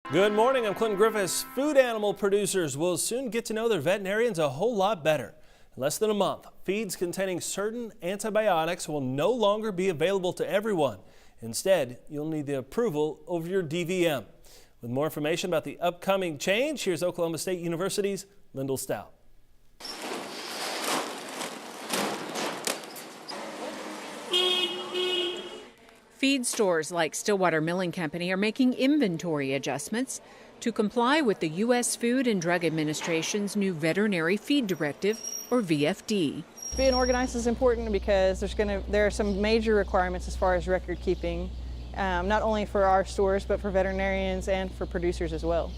Good morning, I'm Clinton Griffiths. Food animal producers will soon get to know their veterinarians a whole lot better. In less than a month, feeds containing certain antibiotics will no longer be available to everyone. Instead, you'll need the approval of your DVM. With more information about the upcoming change, here's Oklahoma State University's Lyndall Stout. Feed stores like Stillwater Milling Company are making inventory adjustments to comply with the U.S. Food and Drug Administration's new Veterinary Feed Directive, or VFD. Being organized is important because there are some major requirements as far as record keeping, not only for our stores, but for veterinarians and for producers as well.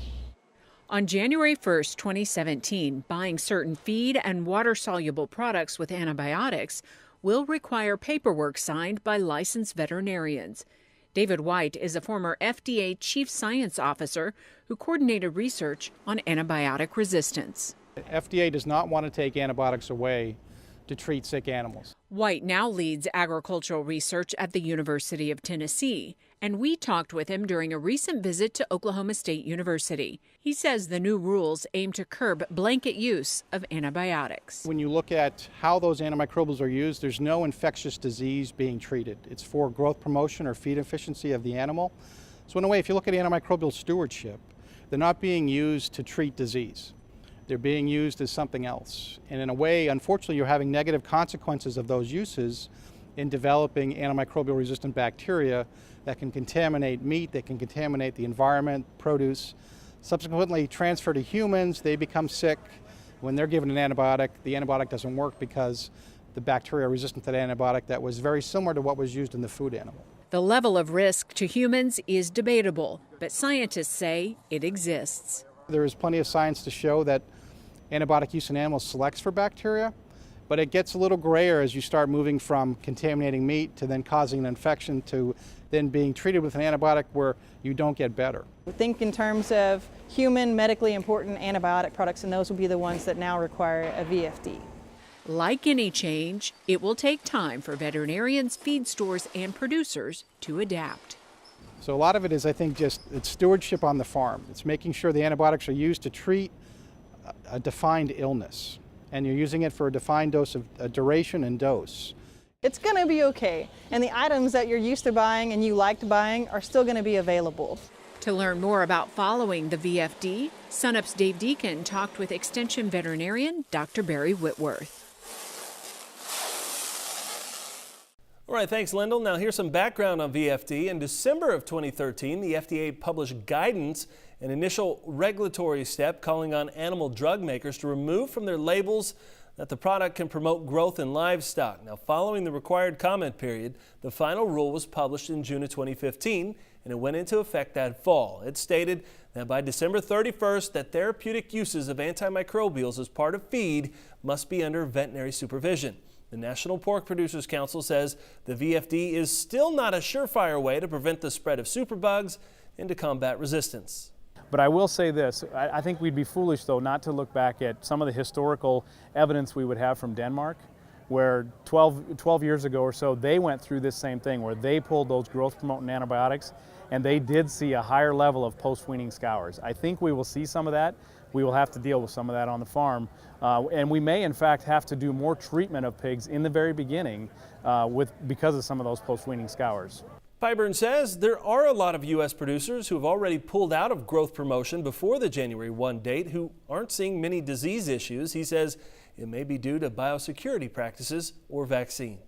On January 1st, 2017, buying certain feed and water-soluble products with antibiotics will require paperwork signed by licensed veterinarians. David White is a former FDA chief science officer who coordinated research on antibiotic resistance. FDA does not want to take antibiotics away to treat sick animals. White now leads agricultural research at the University of Tennessee, and we talked with him during a recent visit to Oklahoma State University. He says the new rules aim to curb blanket use of antibiotics. When you look at how those antimicrobials are used, there's no infectious disease being treated. It's for growth promotion or feed efficiency of the animal. So in a way, if you look at antimicrobial stewardship, they're not being used to treat disease. They're being used as something else. And in a way, unfortunately, you're having negative consequences of those uses in developing antimicrobial resistant bacteria that can contaminate meat, that can contaminate the environment, produce, subsequently transfer to humans. They become sick. When they're given an antibiotic, the antibiotic doesn't work because the bacteria are resistant to the antibiotic that was very similar to what was used in the food animal. The level of risk to humans is debatable, but scientists say it exists. There is plenty of science to show that antibiotic use in animals selects for bacteria, but it gets a little grayer as you start moving from contaminating meat to then causing an infection to then being treated with an antibiotic where you don't get better. Think in terms of human medically important antibiotic products, and those will be the ones that now require a VFD. Like any change, it will take time for veterinarians, feed stores, and producers to adapt. So a lot of it is, I think, just it's stewardship on the farm. It's making sure the antibiotics are used to treat a defined illness, and you're using it for a defined dose of a duration and dose. It's going to be okay, and the items that you're used to buying and you liked buying are still going to be available. To learn more about following the VFD, SunUp's Dave Deacon talked with Extension veterinarian Dr. Barry Whitworth. All right, thanks, Lyndall. Now here's some background on VFD. In December of 2013, the FDA published guidance, an initial regulatory step calling on animal drug makers to remove from their labels that the product can promote growth in livestock. Now, following the required comment period, the final rule was published in June of 2015, and it went into effect that fall. It stated that by December 31st, that therapeutic uses of antimicrobials as part of feed must be under veterinary supervision. The National Pork Producers Council says the VFD is still not a surefire way to prevent the spread of superbugs and to combat resistance. But I will say this, I think we'd be foolish, though, not to look back at some of the historical evidence we would have from Denmark, where 12 years ago or so, they went through this same thing, where they pulled those growth-promoting antibiotics, and they did see a higher level of post-weaning scours. I think we will see some of that. We will have to deal with some of that on the farm. And we may, in fact, have to do more treatment of pigs in the very beginning because of some of those post-weaning scours. Pyburn says there are a lot of U.S. producers who have already pulled out of growth promotion before the January 1 date who aren't seeing many disease issues. He says it may be due to biosecurity practices or vaccines.